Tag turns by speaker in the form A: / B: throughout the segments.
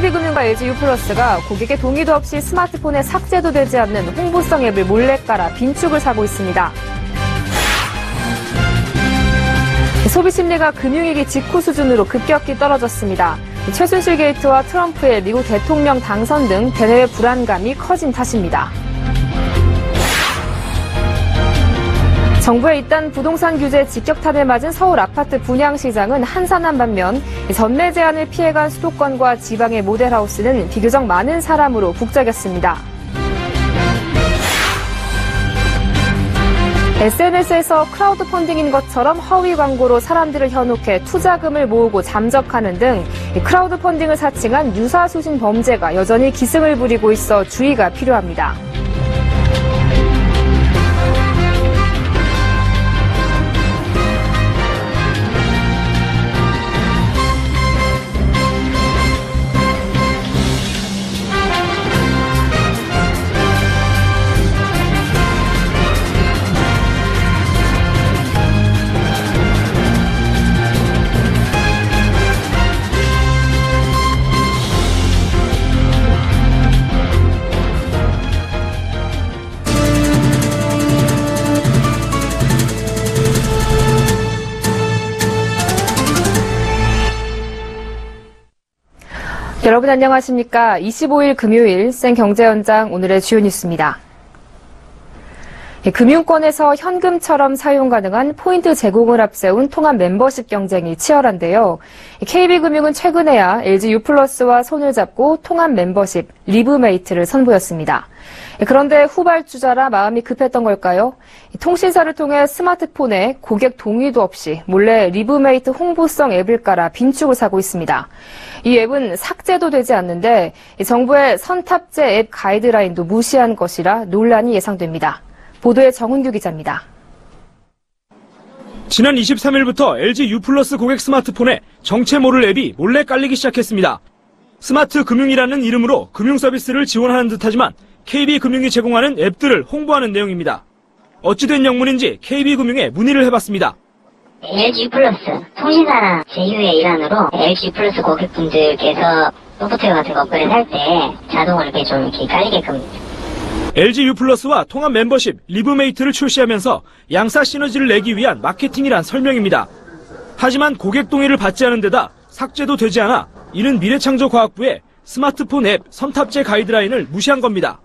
A: KB금융과 LG유플러스가 고객의 동의도 없이 스마트폰에 삭제도 되지 않는 홍보성 앱을 몰래 깔아 빈축을 사고 있습니다. 소비심리가 금융위기 직후 수준으로 급격히 떨어졌습니다. 최순실 게이트와 트럼프의 미국 대통령 당선 등 대내외 불안감이 커진 탓입니다. 정부의 잇단 부동산 규제 직격탄을 맞은 서울 아파트 분양시장은 한산한 반면 전매 제한을 피해간 수도권과 지방의 모델하우스는 비교적 많은 사람으로 북적였습니다. SNS에서 크라우드 펀딩인 것처럼 허위 광고로 사람들을 현혹해 투자금을 모으고 잠적하는 등 크라우드 펀딩을 사칭한 유사수신 범죄가 여전히 기승을 부리고 있어 주의가 필요합니다. 여러분 안녕하십니까? 25일 금요일 생경제연장 오늘의 주요 뉴스입니다. 금융권에서 현금처럼 사용 가능한 포인트 제공을 앞세운 통합 멤버십 경쟁이 치열한데요. KB금융은 최근에야 LG유플러스와 손을 잡고 통합 멤버십 리브메이트를 선보였습니다. 그런데 후발주자라 마음이 급했던 걸까요? 통신사를 통해 스마트폰에 고객 동의도 없이 몰래 리브메이트 홍보성 앱을 깔아 빈축을 사고 있습니다. 이 앱은 삭제도 되지 않는데 정부의 선탑재 앱 가이드라인도 무시한 것이라 논란이 예상됩니다. 보도에 정은규 기자입니다.
B: 지난 23일부터 LG유플러스 고객 스마트폰에 정체 모를 앱이 몰래 깔리기 시작했습니다. 스마트 금융이라는 이름으로 금융 서비스를 지원하는 듯하지만 KB금융이 제공하는 앱들을 홍보하는 내용입니다. 어찌된 영문인지 KB금융에 문의를 해봤습니다.
C: LG유플러스 통신사나 제휴의 일환으로 LG유플러스 고객분들께서 소프트웨어 같은 거 업그레이드 할 때 자동으로 이렇게 좀 이렇게 깔리게끔.
B: LG유플러스와 통합 멤버십 리브메이트를 출시하면서 양사 시너지를 내기 위한 마케팅이란 설명입니다. 하지만 고객 동의를 받지 않은 데다 삭제도 되지 않아 이는 미래창조과학부의 스마트폰 앱 선탑재 가이드라인을 무시한 겁니다.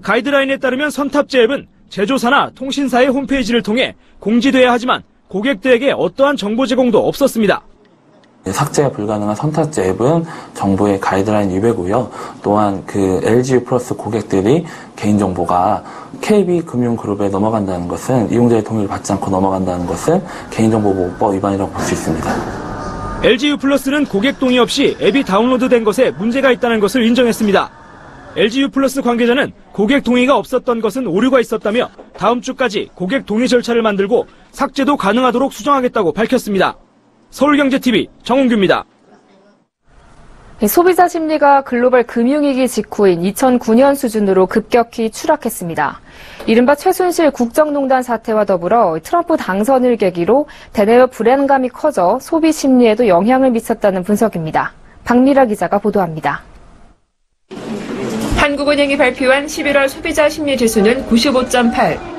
B: 가이드라인에 따르면 선탑재 앱은 제조사나 통신사의 홈페이지를 통해 공지돼야 하지만 고객들에게 어떠한 정보 제공도 없었습니다.
D: 삭제가 불가능한 선탑재 앱은 정부의 가이드라인 위배고요. 또한 LG유플러스 고객들이 개인정보가 KB금융그룹에 넘어간다는 것은 이용자의 동의를 받지 않고 넘어간다는 것은 개인정보보호법 위반이라고 볼 수 있습니다.
B: LG유플러스는 고객 동의 없이 앱이 다운로드된 것에 문제가 있다는 것을 인정했습니다. LG유플러스 관계자는 고객 동의가 없었던 것은 오류가 있었다며 다음 주까지 고객 동의 절차를 만들고 삭제도 가능하도록 수정하겠다고 밝혔습니다. 서울경제TV 정은규입니다.
A: 소비자 심리가 글로벌 금융위기 직후인 2009년 수준으로 급격히 추락했습니다. 이른바 최순실 국정농단 사태와 더불어 트럼프 당선을 계기로 대내외 불안감이 커져 소비 심리에도 영향을 미쳤다는 분석입니다. 박미라 기자가 보도합니다.
E: 한국은행이 발표한 11월 소비자 심리 지수는 95.8.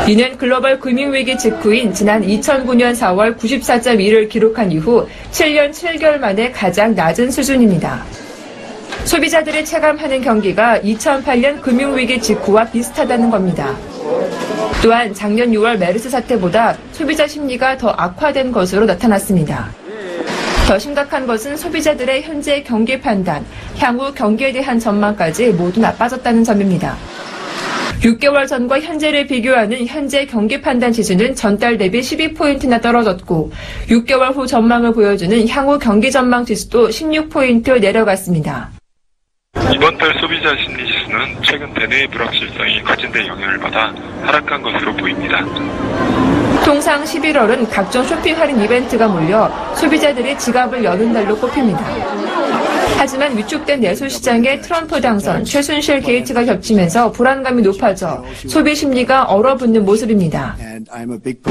E: 이는 글로벌 금융위기 직후인 지난 2009년 4월 94.1을 기록한 이후 7년 7개월 만에 가장 낮은 수준입니다. 소비자들이 체감하는 경기가 2008년 금융위기 직후와 비슷하다는 겁니다. 또한 작년 6월 메르스 사태보다 소비자 심리가 더 악화된 것으로 나타났습니다. 더 심각한 것은 소비자들의 현재 경기 판단, 향후 경기에 대한 전망까지 모두 나빠졌다는 점입니다. 6개월 전과 현재를 비교하는 현재 경기 판단 지수는 전달 대비 12포인트나 떨어졌고 6개월 후 전망을 보여주는 향후 경기 전망 지수도 16포인트 내려갔습니다.
F: 이번 달 소비자 심리 지수는 최근 대내의 불확실성이 커진 데 영향을 받아 하락한 것으로 보입니다.
E: 통상 11월은 각종 쇼핑 할인 이벤트가 몰려 소비자들이 지갑을 여는 달로 꼽힙니다. 하지만 위축된 내수시장에 트럼프 당선, 최순실 게이트가 겹치면서 불안감이 높아져 소비 심리가 얼어붙는 모습입니다.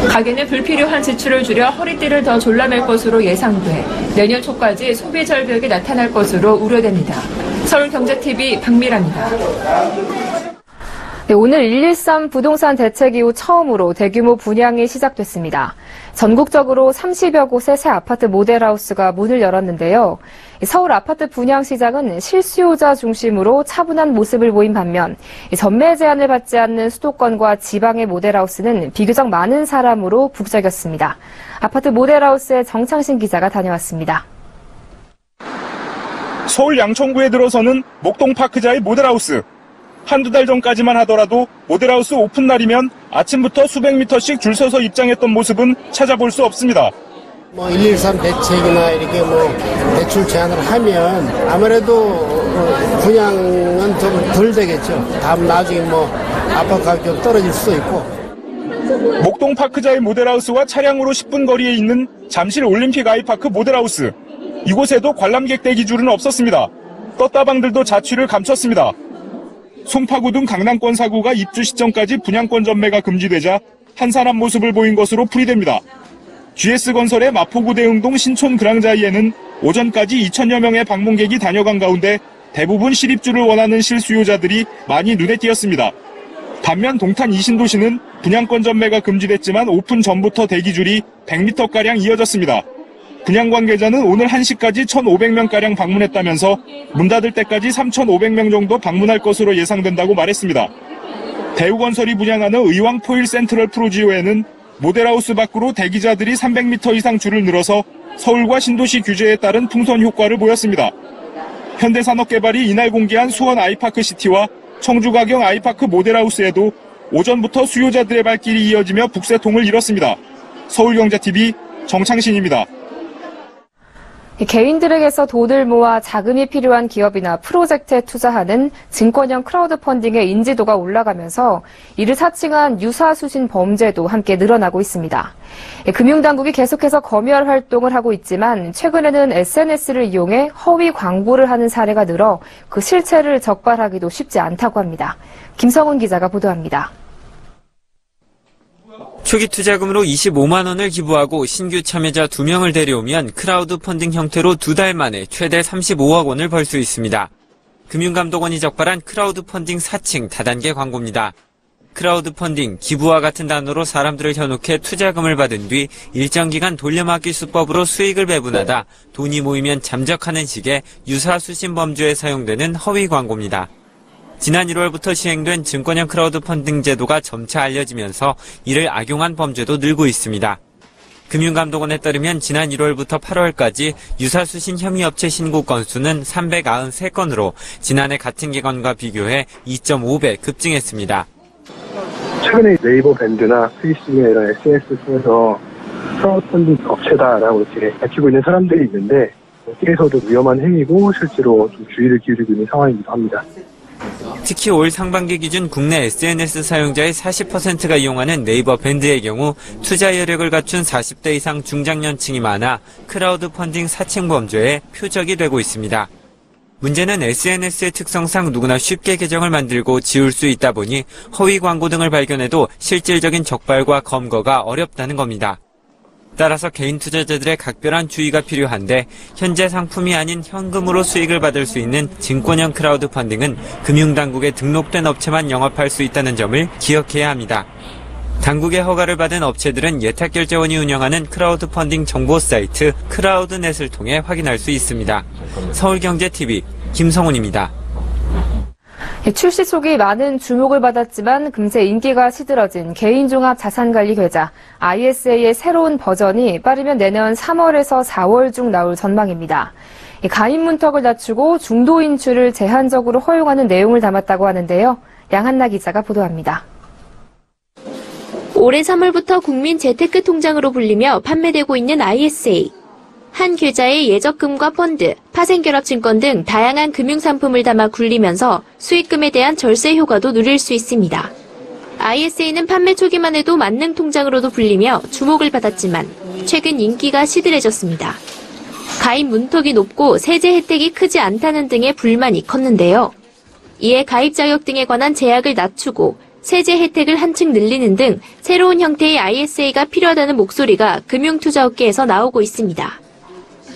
E: 가게는 불필요한 지출을 줄여 허리띠를 더 졸라맬 것으로 예상돼 내년 초까지 소비 절벽이 나타날 것으로 우려됩니다. 서울경제TV 박미라입니다.
A: 네, 오늘 113 부동산 대책 이후 처음으로 대규모 분양이 시작됐습니다. 전국적으로 30여 곳의 새 아파트 모델하우스가 문을 열었는데요. 서울 아파트 분양 시장은 실수요자 중심으로 차분한 모습을 보인 반면 전매 제한을 받지 않는 수도권과 지방의 모델하우스는 비교적 많은 사람으로 북적였습니다. 아파트 모델하우스에 정창신 기자가 다녀왔습니다.
G: 서울 양천구에 들어서는 목동파크자의 모델하우스. 한두 달 전까지만 하더라도 모델하우스 오픈 날이면 아침부터 수백 미터씩 줄 서서 입장했던 모습은 찾아볼 수 없습니다.
H: 113 대책이나 이렇게 대출 제한을 하면 아무래도 분양은 좀 덜 되겠죠. 다음 나중에 아파트 가격 떨어질 수도 있고.
G: 목동파크자의 모델하우스와 차량으로 10분 거리에 있는 잠실 올림픽 아이파크 모델하우스. 이곳에도 관람객 대기 줄은 없었습니다. 떴다방들도 자취를 감췄습니다. 송파구 등 강남권 4구가 입주 시점까지 분양권 전매가 금지되자 한산한 모습을 보인 것으로 풀이됩니다. GS건설의 마포구 대흥동 신촌 그랑자이에는 오전까지 2,000여 명의 방문객이 다녀간 가운데 대부분 실입주를 원하는 실수요자들이 많이 눈에 띄었습니다. 반면 동탄 이신도시는 분양권 전매가 금지됐지만 오픈 전부터 대기줄이 100m가량 이어졌습니다. 분양 관계자는 오늘 1시까지 1,500명가량 방문했다면서 문 닫을 때까지 3,500명 정도 방문할 것으로 예상된다고 말했습니다. 대우건설이 분양하는 의왕포일 센트럴 프로지오에는 모델하우스 밖으로 대기자들이 300m 이상 줄을 늘어서 서울과 신도시 규제에 따른 풍선 효과를 보였습니다. 현대산업개발이 이날 공개한 수원 아이파크시티와 청주가경 아이파크 모델하우스에도 오전부터 수요자들의 발길이 이어지며 북새통을 이뤘습니다. 서울경제TV 정창신입니다.
A: 개인들에게서 돈을 모아 자금이 필요한 기업이나 프로젝트에 투자하는 증권형 크라우드 펀딩의 인지도가 올라가면서 이를 사칭한 유사수신 범죄도 함께 늘어나고 있습니다. 금융당국이 계속해서 검열 활동을 하고 있지만 최근에는 SNS를 이용해 허위 광고를 하는 사례가 늘어 그 실체를 적발하기도 쉽지 않다고 합니다. 김성훈 기자가 보도합니다.
I: 초기 투자금으로 25만 원을 기부하고 신규 참여자 2명을 데려오면 크라우드 펀딩 형태로 2달 만에 최대 35억 원을 벌 수 있습니다. 금융감독원이 적발한 크라우드 펀딩 사칭 다단계 광고입니다. 크라우드 펀딩, 기부와 같은 단어로 사람들을 현혹해 투자금을 받은 뒤 일정 기간 돌려막기 수법으로 수익을 배분하다 돈이 모이면 잠적하는 식의 유사수신 범죄에 사용되는 허위 광고입니다. 지난 1월부터 시행된 증권형 크라우드 펀딩 제도가 점차 알려지면서 이를 악용한 범죄도 늘고 있습니다. 금융감독원에 따르면 지난 1월부터 8월까지 유사수신 혐의 업체 신고 건수는 393건으로 지난해 같은 기간과 비교해 2.5배 급증했습니다.
J: 최근에 네이버 밴드나 페이스북이나 이런 SNS 통해서 크라우드 펀딩 업체다라고 이렇게 밝히고 있는 사람들이 있는데 여기에서도 위험한 행위고 실제로 좀 주의를 기울이고 있는 상황이기도 합니다.
I: 특히 올 상반기 기준 국내 SNS 사용자의 40%가 이용하는 네이버 밴드의 경우 투자 여력을 갖춘 40대 이상 중장년층이 많아 크라우드 펀딩 사칭 범죄의 표적이 되고 있습니다. 문제는 SNS의 특성상 누구나 쉽게 계정을 만들고 지울 수 있다 보니 허위 광고 등을 발견해도 실질적인 적발과 검거가 어렵다는 겁니다. 따라서 개인 투자자들의 각별한 주의가 필요한데 현재 상품이 아닌 현금으로 수익을 받을 수 있는 증권형 크라우드 펀딩은 금융당국에 등록된 업체만 영업할 수 있다는 점을 기억해야 합니다. 당국의 허가를 받은 업체들은 예탁결제원이 운영하는 크라우드 펀딩 정보 사이트 크라우드넷을 통해 확인할 수 있습니다. 서울경제TV 김성훈입니다.
A: 출시 초기 많은 주목을 받았지만 금세 인기가 시들어진 개인종합 자산관리 계좌 ISA의 새로운 버전이 빠르면 내년 3월에서 4월 중 나올 전망입니다. 가입 문턱을 낮추고 중도 인출을 제한적으로 허용하는 내용을 담았다고 하는데요. 양한나 기자가 보도합니다.
K: 올해 3월부터 국민 재테크 통장으로 불리며 판매되고 있는 ISA. 한 계좌에 예적금과 펀드, 파생결합증권 등 다양한 금융상품을 담아 굴리면서 수익금에 대한 절세 효과도 누릴 수 있습니다. ISA는 판매 초기만 해도 만능 통장으로도 불리며 주목을 받았지만 최근 인기가 시들해졌습니다. 가입 문턱이 높고 세제 혜택이 크지 않다는 등의 불만이 컸는데요. 이에 가입 자격 등에 관한 제약을 낮추고 세제 혜택을 한층 늘리는 등 새로운 형태의 ISA가 필요하다는 목소리가 금융투자업계에서 나오고 있습니다.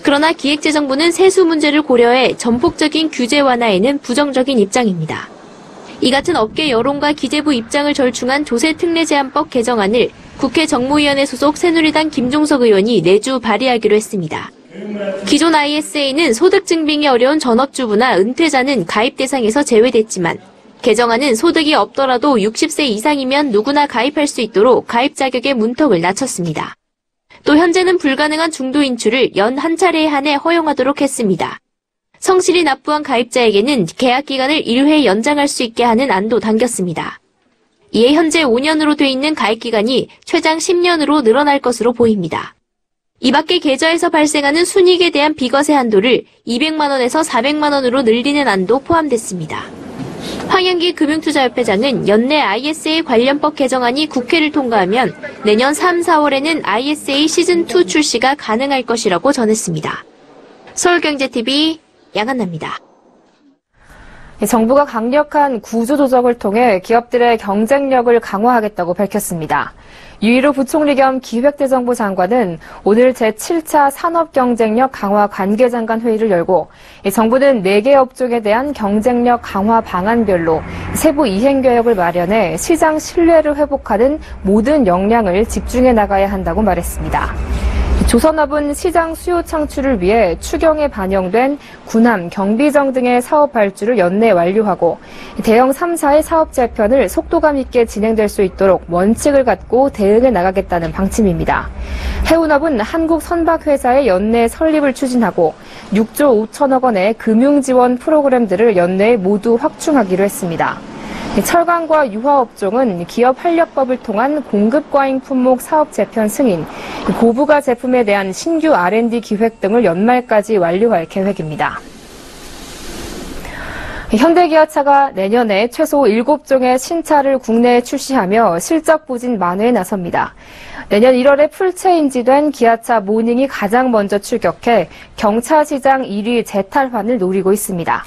K: 그러나 기획재정부는 세수 문제를 고려해 전폭적인 규제 완화에는 부정적인 입장입니다. 이 같은 업계 여론과 기재부 입장을 절충한 조세특례제한법 개정안을 국회 정무위원회 소속 새누리당 김종석 의원이 내주 발의하기로 했습니다. 기존 ISA는 소득 증빙이 어려운 전업주부나 은퇴자는 가입 대상에서 제외됐지만 개정안은 소득이 없더라도 60세 이상이면 누구나 가입할 수 있도록 가입 자격의 문턱을 낮췄습니다. 또 현재는 불가능한 중도 인출을 연 한 차례에 한해 허용하도록 했습니다. 성실히 납부한 가입자에게는 계약 기간을 1회 연장할 수 있게 하는 안도 담겼습니다. 이에 현재 5년으로 돼 있는 가입 기간이 최장 10년으로 늘어날 것으로 보입니다. 이 밖에 계좌에서 발생하는 순이익에 대한 비과세 한도를 200만 원에서 400만 원으로 늘리는 안도 포함됐습니다. 황영기 금융투자협회장은 연내 ISA 관련법 개정안이 국회를 통과하면 내년 3, 4월에는 ISA 시즌2 출시가 가능할 것이라고 전했습니다. 서울경제TV 양한나입니다.
A: 정부가 강력한 구조조정을 통해 기업들의 경쟁력을 강화하겠다고 밝혔습니다. 유일호 부총리 겸 기획재정부 장관은 오늘 제7차 산업경쟁력 강화 관계장관 회의를 열고 정부는 4개 업종에 대한 경쟁력 강화 방안별로 세부 이행계획을 마련해 시장 신뢰를 회복하는 모든 역량을 집중해 나가야 한다고 말했습니다. 조선업은 시장 수요 창출을 위해 추경에 반영된 군함, 경비정 등의 사업 발주를 연내 완료하고 대형 3사의 사업 재편을 속도감 있게 진행될 수 있도록 원칙을 갖고 대응해 나가겠다는 방침입니다. 해운업은 한국 선박회사의 연내 설립을 추진하고 6조 5천억 원의 금융지원 프로그램들을 연내에 모두 확충하기로 했습니다. 철강과 유화업종은 기업 활력법을 통한 공급과잉 품목 사업 재편 승인, 고부가 제품에 대한 신규 R&D 기획 등을 연말까지 완료할 계획입니다. 현대기아차가 내년에 최소 7종의 신차를 국내에 출시하며 실적 부진 만회에 나섭니다. 내년 1월에 풀체인지된 기아차 모닝이 가장 먼저 출격해 경차 시장 1위 재탈환을 노리고 있습니다.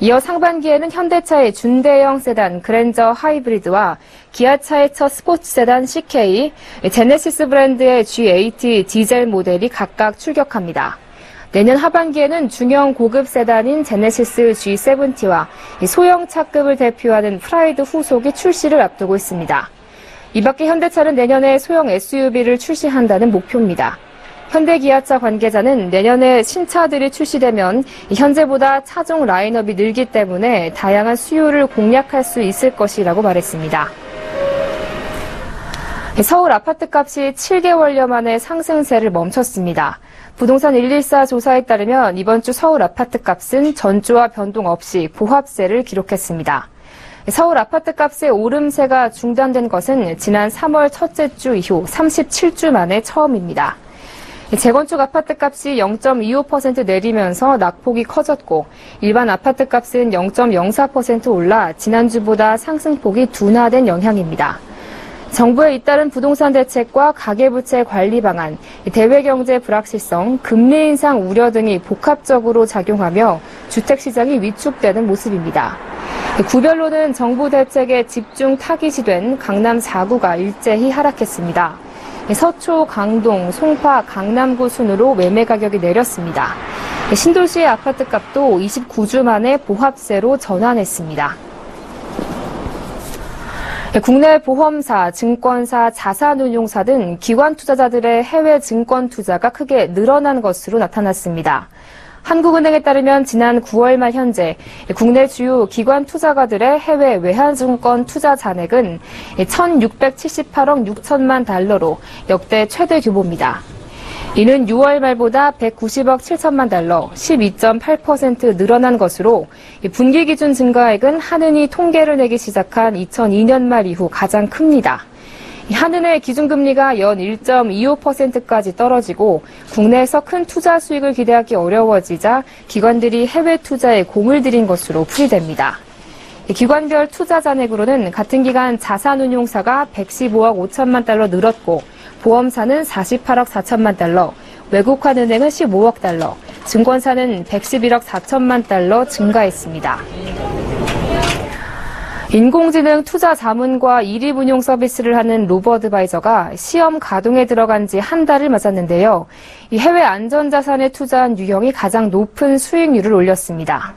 A: 이어 상반기에는 현대차의 준대형 세단 그랜저 하이브리드와 기아차의 첫 스포츠 세단 CK, 제네시스 브랜드의 G80 디젤 모델이 각각 출격합니다. 내년 하반기에는 중형 고급 세단인 제네시스 G70와 소형 차급을 대표하는 프라이드 후속이 출시를 앞두고 있습니다. 이 밖에 현대차는 내년에 소형 SUV를 출시한다는 목표입니다. 현대기아차 관계자는 내년에 신차들이 출시되면 현재보다 차종 라인업이 늘기 때문에 다양한 수요를 공략할 수 있을 것이라고 말했습니다. 서울 아파트값이 7개월여 만에 상승세를 멈췄습니다. 부동산 114 조사에 따르면 이번 주 서울 아파트값은 전주와 변동 없이 보합세를 기록했습니다. 서울 아파트값의 오름세가 중단된 것은 지난 3월 첫째 주 이후 37주 만에 처음입니다. 재건축 아파트값이 0.25% 내리면서 낙폭이 커졌고 일반 아파트값은 0.04% 올라 지난주보다 상승폭이 둔화된 영향입니다. 정부의 잇따른 부동산 대책과 가계부채 관리 방안, 대외경제 불확실성, 금리 인상 우려 등이 복합적으로 작용하며 주택시장이 위축되는 모습입니다. 구별로는 정부 대책에 집중 타깃이 된 강남 4구가 일제히 하락했습니다. 서초, 강동, 송파, 강남구 순으로 매매 가격이 내렸습니다. 신도시의 아파트값도 29주 만에 보합세로 전환했습니다. 국내 보험사, 증권사, 자산운용사 등 기관 투자자들의 해외 증권 투자가 크게 늘어난 것으로 나타났습니다. 한국은행에 따르면 지난 9월 말 현재 국내 주요 기관 투자가들의 해외 외환증권 투자 잔액은 1,678억 6천만 달러로 역대 최대 규모입니다. 이는 6월 말보다 190억 7천만 달러, 12.8% 늘어난 것으로 분기 기준 증가액은 한은이 통계를 내기 시작한 2002년 말 이후 가장 큽니다. 한은의 기준금리가 연 1.25%까지 떨어지고 국내에서 큰 투자 수익을 기대하기 어려워지자 기관들이 해외 투자에 공을 들인 것으로 풀이됩니다. 기관별 투자 잔액으로는 같은 기간 자산운용사가 115억 5천만 달러 늘었고 보험사는 48억 4천만 달러, 외국환은행은 15억 달러, 증권사는 111억 4천만 달러 증가했습니다. 인공지능 투자 자문과 이립운용 서비스를 하는 로버어드바이저가 시험 가동에 들어간 지 한 달을 맞았는데요. 이 해외 안전자산에 투자한 유형이 가장 높은 수익률을 올렸습니다.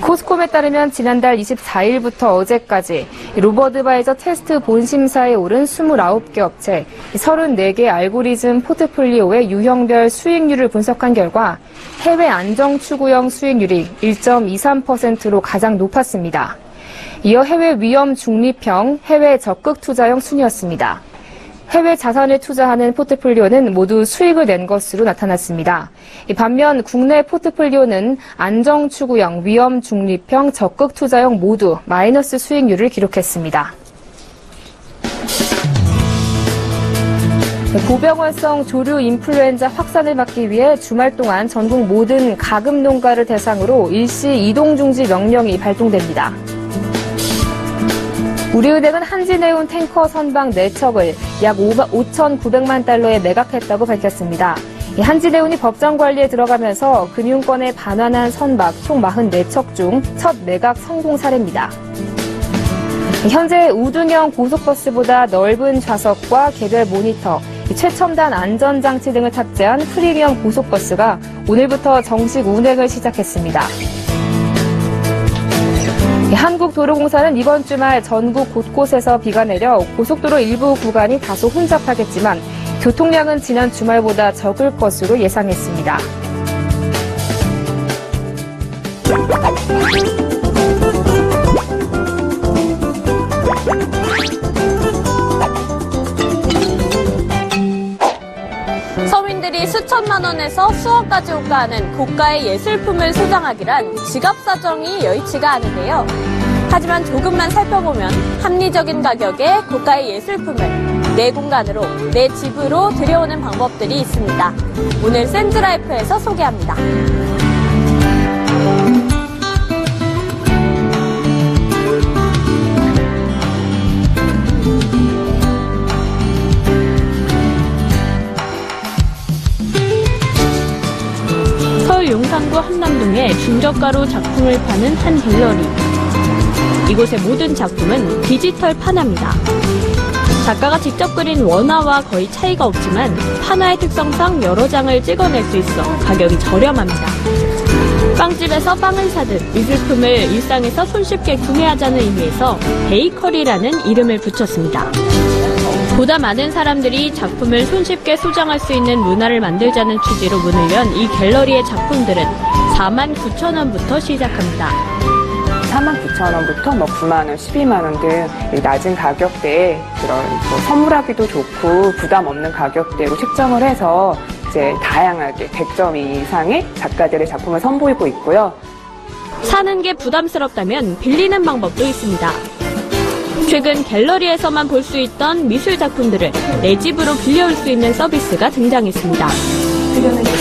A: 코스콤에 따르면 지난달 24일부터 어제까지 로버어드바이저 테스트 본심사에 오른 29개 업체, 34개 알고리즘 포트폴리오의 유형별 수익률을 분석한 결과 해외 안정추구형 수익률이 1.23%로 가장 높았습니다. 이어 해외 위험 중립형, 해외 적극 투자형 순이었습니다. 해외 자산에 투자하는 포트폴리오는 모두 수익을 낸 것으로 나타났습니다. 반면 국내 포트폴리오는 안정 추구형, 위험 중립형, 적극 투자형 모두 마이너스 수익률을 기록했습니다. 고병원성 조류 인플루엔자 확산을 막기 위해 주말 동안 전국 모든 가금 농가를 대상으로 일시 이동 중지 명령이 발동됩니다. 우리은행은 한진해운 탱커 선박 4척을 약 5,900만 달러에 매각했다고 밝혔습니다. 한진해운이 법정 관리에 들어가면서 금융권에 반환한 선박 총 44척 중 첫 매각 성공 사례입니다. 현재 우등형 고속버스보다 넓은 좌석과 개별 모니터, 최첨단 안전장치 등을 탑재한 프리미엄 고속버스가 오늘부터 정식 운행을 시작했습니다. 한국도로공사는 이번 주말 전국 곳곳에서 비가 내려 고속도로 일부 구간이 다소 혼잡하겠지만 교통량은 지난 주말보다 적을 것으로 예상했습니다.
L: 서민들이 수천만 원에서 수억까지 호가하는 고가의 예술품을 소장하기란 지갑 사정이 여의치가 않은데요. 하지만 조금만 살펴보면 합리적인 가격의 고가의 예술품을 내 공간으로, 내 집으로 들여오는 방법들이 있습니다. 오늘 샌드라이프에서 소개합니다.
M: 서울 용산구 한남동에 중저가로 작품을 파는 한 갤러리. 이곳의 모든 작품은 디지털 판화입니다. 작가가 직접 그린 원화와 거의 차이가 없지만 판화의 특성상 여러 장을 찍어낼 수 있어 가격이 저렴합니다. 빵집에서 빵을 사듯 미술품을 일상에서 손쉽게 구매하자는 의미에서 베이커리라는 이름을 붙였습니다. 보다 많은 사람들이 작품을 손쉽게 소장할 수 있는 문화를 만들자는 취지로 문을 연 이 갤러리의 작품들은 49,000원부터 시작합니다.
N: 49,000원부터 9만원, 12만원 등 낮은 가격대에 그런 선물하기도 좋고 부담 없는 가격대로 책정을 해서 이제 다양하게 100점 이상의 작가들의 작품을 선보이고 있고요.
M: 사는 게 부담스럽다면 빌리는 방법도 있습니다. 최근 갤러리에서만 볼 수 있던 미술 작품들을 내 집으로 빌려올 수 있는 서비스가 등장했습니다.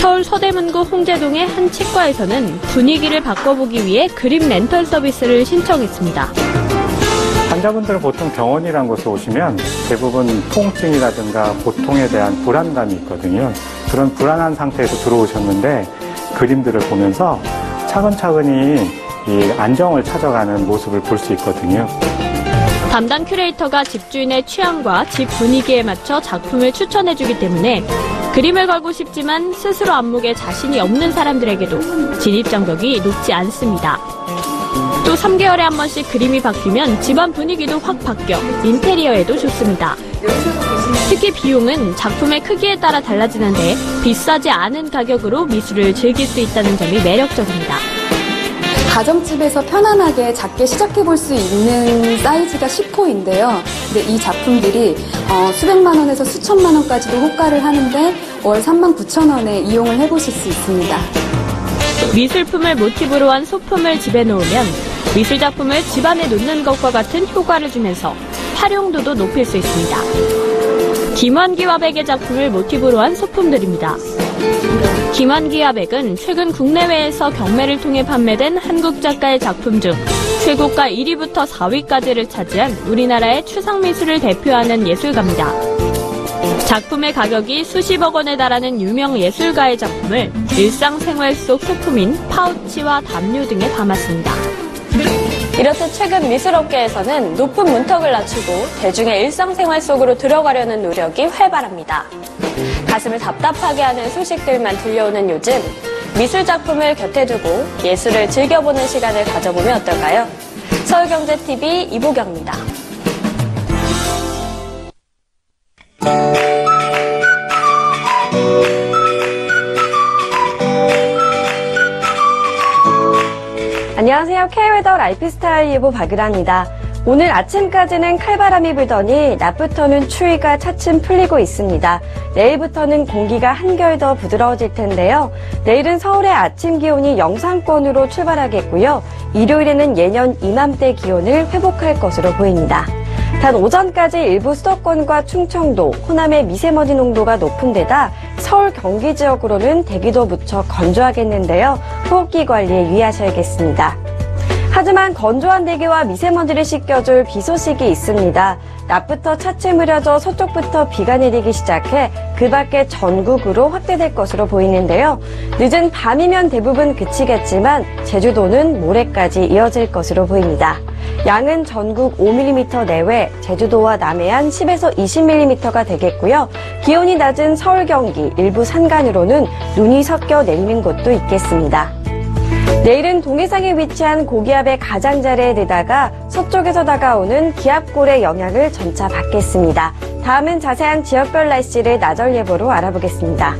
M: 서울 서대문구 홍제동의 한 치과에서는 분위기를 바꿔보기 위해 그림 렌털 서비스를 신청했습니다.
O: 환자분들은 보통 병원이라는 곳에 오시면 대부분 통증이라든가 고통에 대한 불안감이 있거든요. 그런 불안한 상태에서 들어오셨는데 그림들을 보면서 차근차근히 이 안정을 찾아가는 모습을 볼 수 있거든요.
M: 담당 큐레이터가 집주인의 취향과 집 분위기에 맞춰 작품을 추천해주기 때문에 그림을 걸고 싶지만 스스로 안목에 자신이 없는 사람들에게도 진입장벽이 높지 않습니다. 또 3개월에 한 번씩 그림이 바뀌면 집안 분위기도 확 바뀌어 인테리어에도 좋습니다. 특히 비용은 작품의 크기에 따라 달라지는데 비싸지 않은 가격으로 미술을 즐길 수 있다는 점이 매력적입니다.
P: 가정집에서 편안하게 작게 시작해볼 수 있는 사이즈가 10호인데요. 근데 이 작품들이 수백만 원에서 수천만 원까지도 호가를 하는데 월 39,000원에 이용을 해보실 수 있습니다.
M: 미술품을 모티브로 한 소품을 집에 놓으면 미술 작품을 집안에 놓는 것과 같은 효과를 주면서 활용도도 높일 수 있습니다. 김환기와 백의 작품을 모티브로 한 소품들입니다. 김환기와 백은 최근 국내외에서 경매를 통해 판매된 한국 작가의 작품 중 최고가 1위부터 4위까지를 차지한 우리나라의 추상미술을 대표하는 예술가입니다. 작품의 가격이 수십억 원에 달하는 유명 예술가의 작품을 일상생활 속 소품인 파우치와 담요 등에 담았습니다.
L: 이렇듯 최근 미술업계에서는 높은 문턱을 낮추고 대중의 일상생활 속으로 들어가려는 노력이 활발합니다. 가슴을 답답하게 하는 소식들만 들려오는 요즘, 미술작품을 곁에 두고 예술을 즐겨보는 시간을 가져보면 어떨까요? 서울경제TV 이보경입니다.
Q: 안녕하세요. K웨더 라이프스타일 예보 박유라입니다. 오늘 아침까지는 칼바람이 불더니 낮부터는 추위가 차츰 풀리고 있습니다. 내일부터는 공기가 한결 더 부드러워질 텐데요. 내일은 서울의 아침 기온이 영상권으로 출발하겠고요. 일요일에는 예년 이맘때 기온을 회복할 것으로 보입니다. 단 오전까지 일부 수도권과 충청도, 호남의 미세먼지 농도가 높은 데다 서울, 경기 지역으로는 대기도 무척 건조하겠는데요. 호흡기 관리에 유의하셔야겠습니다. 하지만 건조한 대기와 미세먼지를 씻겨줄 비 소식이 있습니다. 낮부터 차츰 흐려져 서쪽부터 비가 내리기 시작해 그 밖에 전국으로 확대될 것으로 보이는데요. 늦은 밤이면 대부분 그치겠지만 제주도는 모레까지 이어질 것으로 보입니다. 양은 전국 5mm 내외, 제주도와 남해안 10에서 20mm가 되겠고요. 기온이 낮은 서울, 경기, 일부 산간으로는 눈이 섞여 내리는 곳도 있겠습니다. 내일은 동해상에 위치한 고기압의 가장자리에 들다가 서쪽에서 다가오는 기압골의 영향을 점차 받겠습니다. 다음은 자세한 지역별 날씨를 나절 예보로 알아보겠습니다.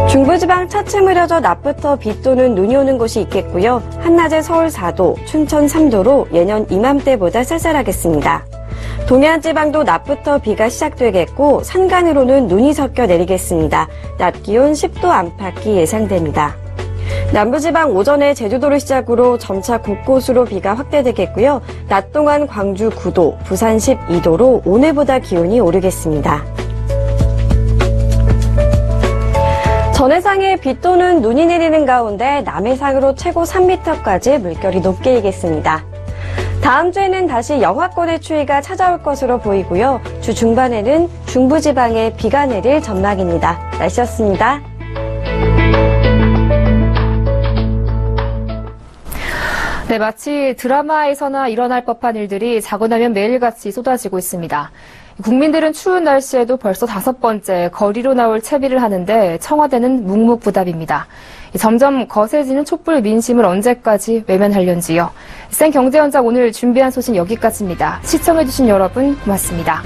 Q: 중부지방 차츰 흐려져 낮부터 비 또는 눈이 오는 곳이 있겠고요. 한낮에 서울 4도, 춘천 3도로 예년 이맘때보다 쌀쌀하겠습니다. 동해안 지방도 낮부터 비가 시작되겠고 산간으로는 눈이 섞여 내리겠습니다. 낮 기온 10도 안팎이 예상됩니다. 남부지방 오전에 제주도를 시작으로 점차 곳곳으로 비가 확대되겠고요. 낮 동안 광주 9도, 부산 12도로 오늘보다 기온이 오르겠습니다. 전해상에 비 또는 눈이 내리는 가운데 남해상으로 최고 3m까지 물결이 높게 일겠습니다. 다음 주에는 다시 영하권의 추위가 찾아올 것으로 보이고요. 주 중반에는 중부지방에 비가 내릴 전망입니다. 날씨였습니다.
A: 네, 마치 드라마에서나 일어날 법한 일들이 자고 나면 매일같이 쏟아지고 있습니다. 국민들은 추운 날씨에도 벌써 5번째 거리로 나올 채비를 하는데 청와대는 묵묵부답입니다. 점점 거세지는 촛불 민심을 언제까지 외면하려는지요. 생경제 현장 오늘 준비한 소식 여기까지입니다. 시청해주신 여러분 고맙습니다.